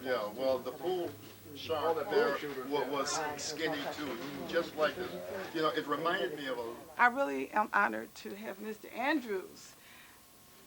yeah. Well, the pool shark there was skinny too, just like this. You know, it reminded me of a. I really am honored to have Mr. Andrews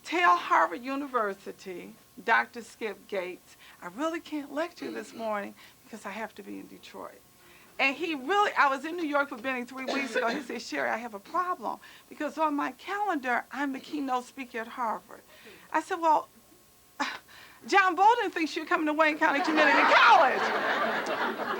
tell Harvard University, Dr. Skip Gates, I really can't lecture this morning because I have to be in Detroit. And he really, I was in New York with Benny 3 weeks ago. He said, Sherry, I have a problem because on my calendar, I'm the keynote speaker at Harvard. I said, well, John Bolden thinks you're coming to Wayne County Community College.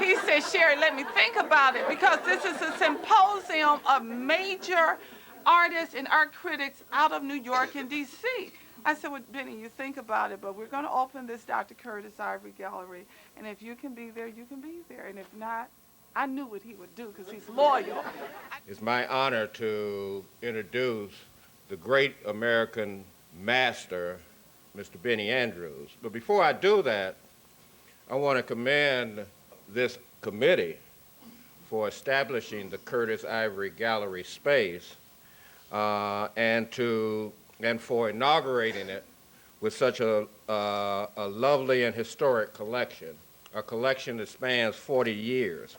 He said, Sherry, let me think about it because this is a symposium of major artists and art critics out of New York and D.C. I said, well, Benny, you think about it, but we're going to open this Dr. Curtis Ivery Gallery, and if you can be there, you can be there, and if not, I knew what he would do because he's loyal. It's my honor to introduce the great American master, Mr. Benny Andrews. But before I do that, I want to commend this committee for establishing the Curtis Ivery Gallery space and for inaugurating it with such a lovely and historic collection, a collection that spans 40 years.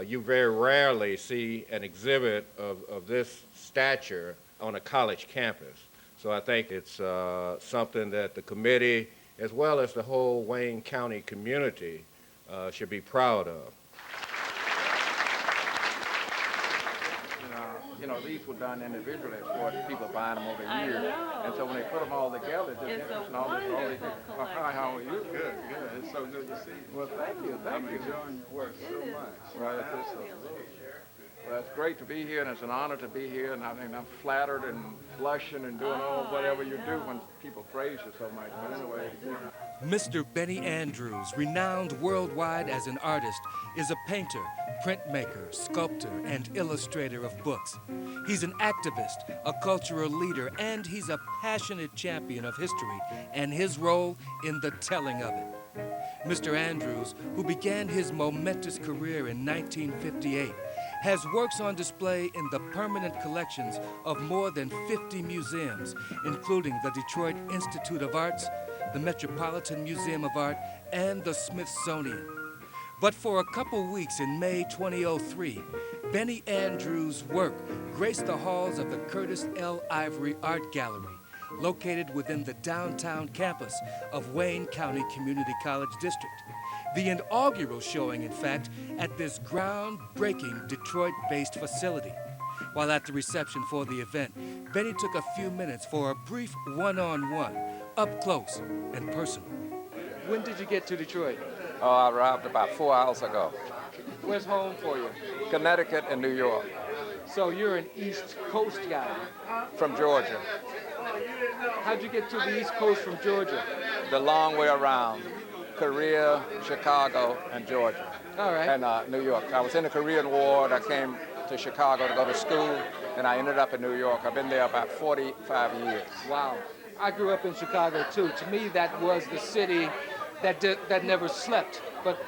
You very rarely see an exhibit of this stature on a college campus. So I think it's something that the committee, as well as the whole Wayne County community, should be proud of. You know, these were done individually as far as people buying them over the years. And so when they put them all together, just interesting, all these hi, how are you? Good, good. It's so good to see you. Well, thank you. I'm enjoying your work so much. Right, well, it's great to be here, and it's an honor to be here, and I mean, I'm flattered and blushing and doing all whatever you do when people praise you so much. But anyway, Mr. Benny Andrews, renowned worldwide as an artist, is a painter, printmaker, sculptor, and illustrator of books. He's an activist, a cultural leader, and he's a passionate champion of history and his role in the telling of it. Mr. Andrews, who began his momentous career in 1958, has works on display in the permanent collections of more than 50 museums, including the Detroit Institute of Arts, the Metropolitan Museum of Art, and the Smithsonian. But for a couple weeks in May 2003, Benny Andrews' work graced the halls of the Curtis L. Ivery Art Gallery, located within the downtown campus of Wayne County Community College District. The inaugural showing, in fact, at this groundbreaking Detroit-based facility. While at the reception for the event, Benny took a few minutes for a brief one-on-one, up close and personal. when did you get to Detroit? Oh, I arrived about 4 hours ago. Where's home for you? Connecticut and New York. So you're an East Coast guy. From Georgia. How'd you get to the East Coast from Georgia? The long way around. Korea, Chicago, and Georgia. All right. And New York. I was in the Korean War. I came to Chicago to go to school, and I ended up in New York. I've been there about 45 years. Wow. I grew up in Chicago, too. To me, that was the city that never slept. But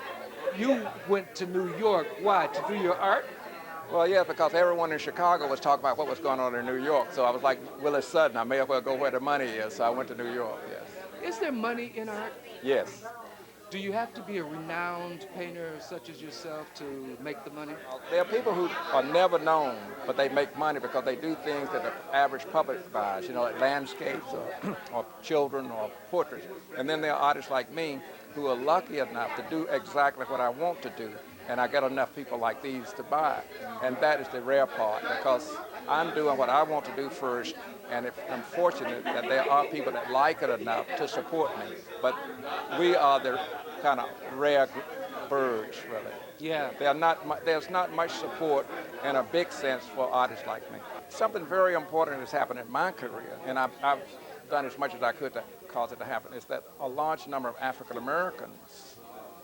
you went to New York. Why? To do your art? Well, yeah, because everyone in Chicago was talking about what was going on in New York. So I was like Willis Sudden. I may as well go where the money is. So I went to New York, yes. Is there money in art? Yes. Do you have to be a renowned painter such as yourself to make the money? There are people who are never known, but they make money because they do things that the average public buys, you know, like landscapes or children or portraits. And then there are artists like me who are lucky enough to do exactly what I want to do. And I get enough people like these to buy. And that is the rare part, because I'm doing what I want to do first, and I'm fortunate that there are people that like it enough to support me. But we are the kind of rare birds, really. Yeah. There's not much support in a big sense for artists like me. Something very important has happened in my career, and I've done as much as I could to cause it to happen, is that a large number of African Americans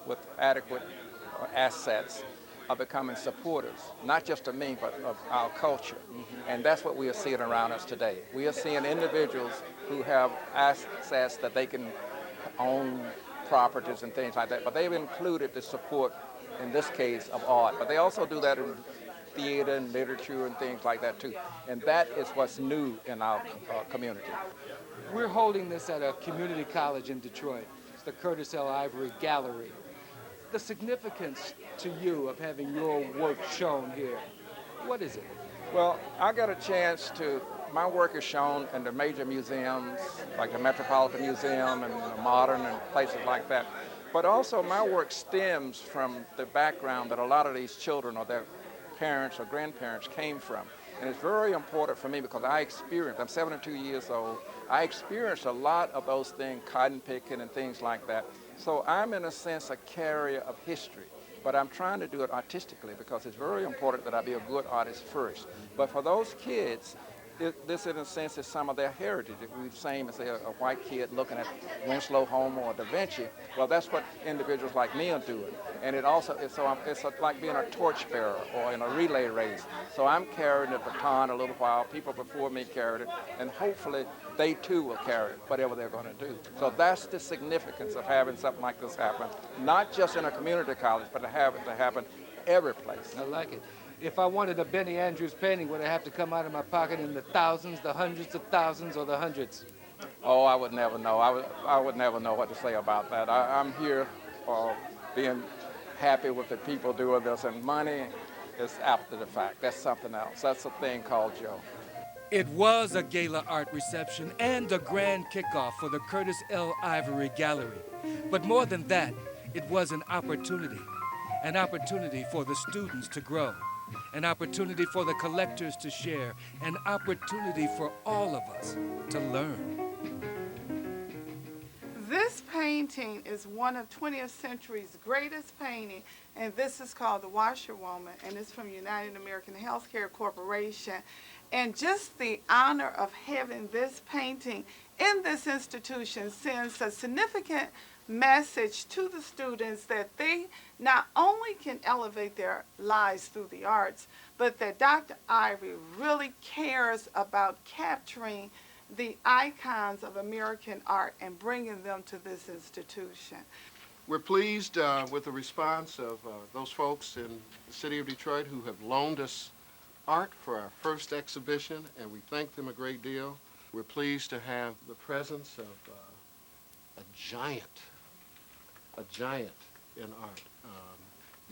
with adequate assets are becoming supporters, not just of me, but of our culture. Mm-hmm. And that's what we are seeing around us today. We are seeing individuals who have assets that they can own properties and things like that, but they've included the support, in this case, of art. But they also do that in theater and literature and things like that too. And that is what's new in our community. We're holding this at a community college in Detroit. It's the Curtis L. Ivery Gallery. The significance to you of having your work shown here, what is it? Well, I got a chance to, my work is shown in the major museums, like the Metropolitan Museum and the Modern and places like that. But also my work stems from the background that a lot of these children or their parents or grandparents came from. And it's very important for me because I experienced, I'm 72 years old, I experienced a lot of those things, cotton picking and things like that. So I'm in a sense a carrier of history. But I'm trying to do it artistically because it's very important that I be a good artist first. But for those kids, this in a sense is some of their heritage. It would be the same as say, a white kid looking at Winslow, Homer, or Da Vinci. Well, that's what individuals like me are doing. And it also, it's like being a torchbearer or in a relay race. So I'm carrying the baton a little while. People before me carried it, and hopefully they too will carry it, whatever they're going to do. So that's the significance of having something like this happen, not just in a community college, but to have it to happen every place. I like it. If I wanted a Benny Andrews painting, would I have to come out of my pocket in the thousands, the hundreds of thousands, or the hundreds? Oh, I would never know. I would never know what to say about that. I'm here for being happy with the people doing this, and money is after the fact. That's something else. That's a thing called Joe. It was a gala art reception and a grand kickoff for the Curtis L. Ivery Gallery. But more than that, it was an opportunity for the students to grow, an opportunity for the collectors to share, an opportunity for all of us to learn. This painting is one of 20th century's greatest painting, and this is called The Washerwoman, and it's from United American Healthcare Corporation. And just the honor of having this painting in this institution sends a significant message to the students that they not only can elevate their lives through the arts, but that Dr. Ivery really cares about capturing the icons of American art and bringing them to this institution. We're pleased with the response of those folks in the city of Detroit who have loaned us art for our first exhibition, and we thank them a great deal. We're pleased to have the presence of a giant in art,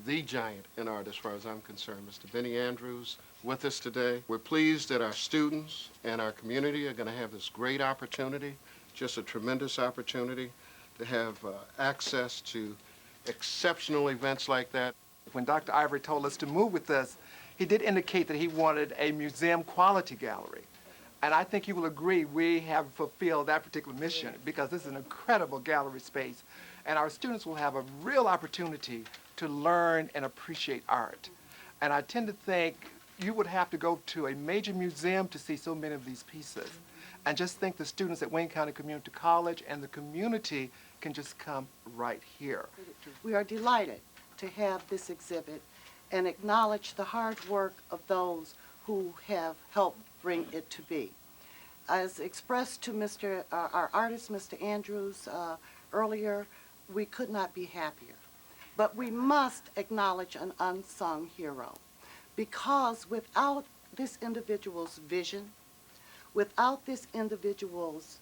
the giant in art as far as I'm concerned, Mr. Benny Andrews, with us today. We're pleased that our students and our community are going to have this great opportunity, just a tremendous opportunity to have access to exceptional events like that. When Dr. Ivery told us to move with us, he did indicate that he wanted a museum quality gallery. And I think you will agree we have fulfilled that particular mission because this is an incredible gallery space. And our students will have a real opportunity to learn and appreciate art. And I tend to think you would have to go to a major museum to see so many of these pieces. And just think the students at Wayne County Community College and the community can just come right here. We are delighted to have this exhibit and acknowledge the hard work of those who have helped bring it to be. As expressed to our artist, Mr. Andrews, earlier, we could not be happier. But we must acknowledge an unsung hero, because without this individual's vision, without this individual's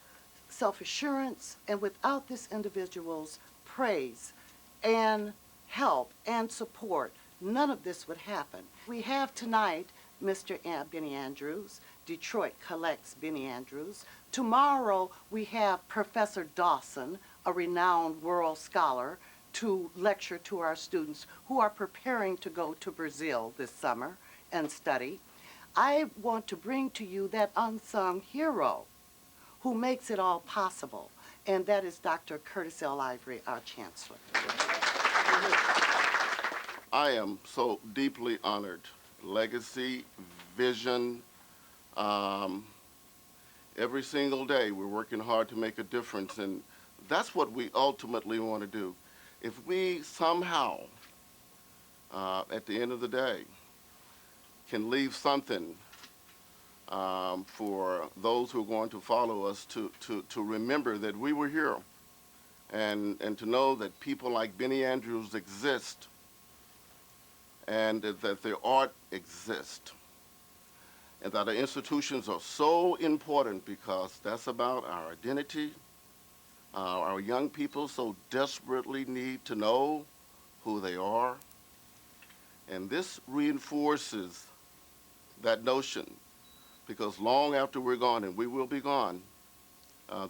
self-assurance, and without this individual's praise and help and support, none of this would happen. We have tonight Mr. Benny Andrews. Detroit collects Benny Andrews. Tomorrow we have Professor Dawson, a renowned world scholar, to lecture to our students who are preparing to go to Brazil this summer and study. I want to bring to you that unsung hero who makes it all possible, and that is Dr. Curtis L. Ivery, our Chancellor. I am so deeply honored. Legacy, vision, every single day we're working hard to make a difference, and that's what we ultimately want to do. If we somehow, at the end of the day, can leave something for those who are going to follow us to remember that we were here, and to know that people like Benny Andrews exist, and that their art exists, and that our institutions are so important because that's about our identity, Our young people so desperately need to know who they are. And this reinforces that notion, because long after we're gone, and we will be gone,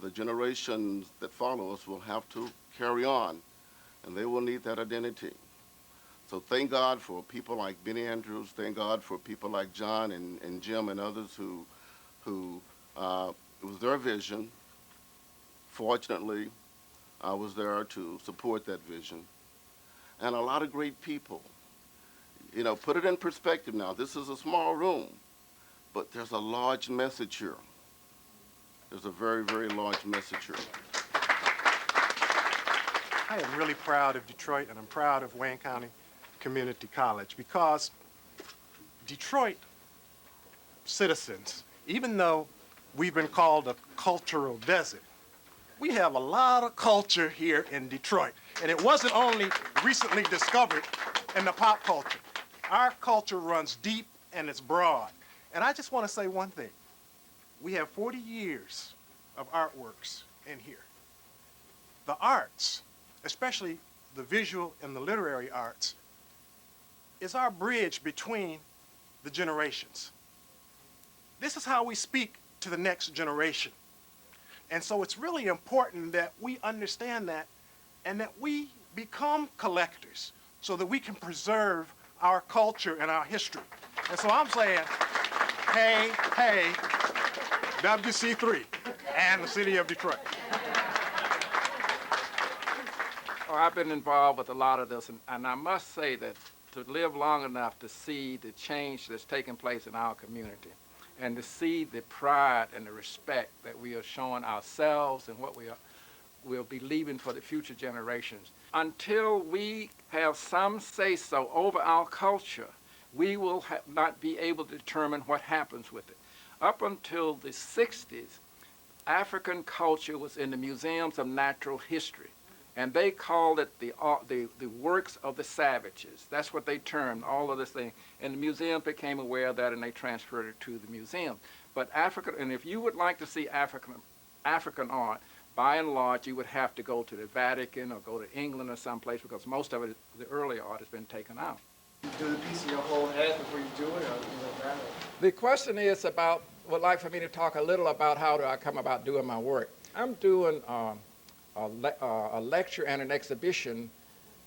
the generations that follow us will have to carry on, and they will need that identity. So thank God for people like Benny Andrews. Thank God for people like John and Jim and others who it was their vision. Fortunately, I was there to support that vision. And a lot of great people. You know, put it in perspective now. This is a small room, but there's a large message here. There's a very, very large message here. I am really proud of Detroit, and I'm proud of Wayne County Community College, because Detroit citizens, even though we've been called a cultural desert, we have a lot of culture here in Detroit. And it wasn't only recently discovered in the pop culture. Our culture runs deep and it's broad. And I just want to say one thing. We have 40 years of artworks in here. The arts, especially the visual and the literary arts, is our bridge between the generations. This is how we speak to the next generation. And so it's really important that we understand that and that we become collectors so that we can preserve our culture and our history. And so I'm saying, hey, hey, WC3 and the city of Detroit. Oh, I've been involved with a lot of this, and I must say that to live long enough to see the change that's taking place in our community, and to see the pride and the respect that we are showing ourselves and what we'll be leaving for the future generations. Until we have some say-so over our culture, we will not be able to determine what happens with it. Up until the 60s, African culture was in the museums of natural history, and they called it the works of the savages. That's what they termed all of this thing. And the museums became aware of that, and they transferred it to the museum. But African, and if you would like to see African art, by and large, you would have to go to the Vatican or go to England or someplace, because most of it, the early art, has been taken out. Do the piece in your whole head before you do it, or does it matter? The question is about, would like for me to talk a little about how do I come about doing my work. I'm doing a lecture and an exhibition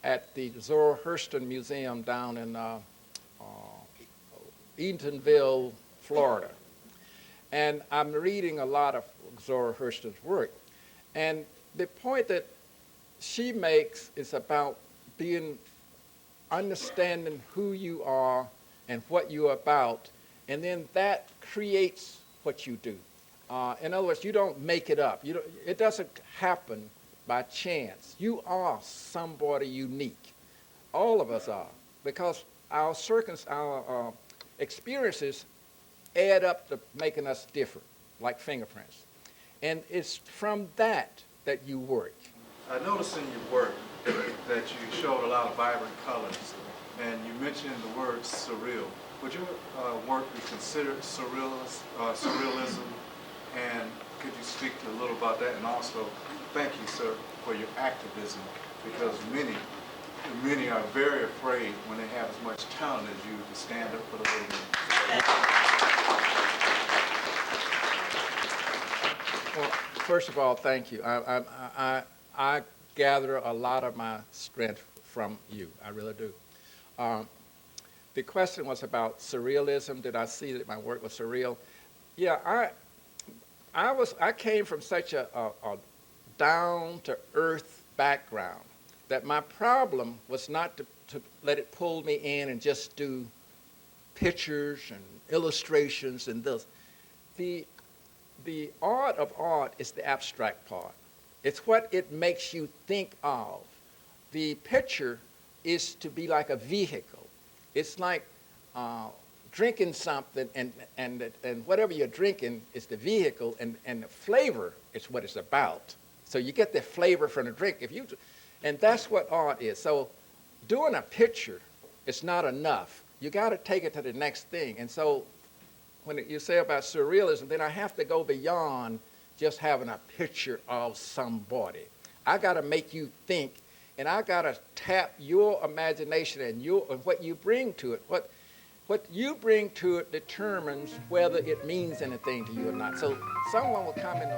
at the Zoroastrian Museum down in Eatonville, Florida. And I'm reading a lot of Zoroastrian's work. And the point that she makes is about understanding who you are and what you're about, and then that creates what you do. In other words, you don't make it up. It doesn't happen by chance. You are somebody unique. All of us are, because our experiences add up to making us different, like fingerprints. And it's from that you work. I noticed in your work that you showed a lot of vibrant colors, and you mentioned the word surreal. Would your work be considered surrealism? And could you speak a little about that? And also, thank you, sir, for your activism, because many are very afraid when they have as much talent as you to stand up for the little man. Well, first of all, thank you. I gather a lot of my strength from you. I really do. The question was about surrealism. Did I see that my work was surreal? Yeah, I came from such a down-to-earth background that my problem was not to let it pull me in and just do pictures and illustrations and this. The art of art is the abstract part. It's what it makes you think of. The picture is to be like a vehicle. It's like drinking something, and whatever you're drinking is the vehicle, and the flavor is what it's about. So you get the flavor from the drink. And that's what art is. So doing a picture is not enough. You got to take it to the next thing. And so when you say about surrealism, then I have to go beyond just having a picture of somebody. I got to make you think, and I got to tap your imagination and what you bring to it. What you bring to it determines whether it means anything to you or not. So someone will come in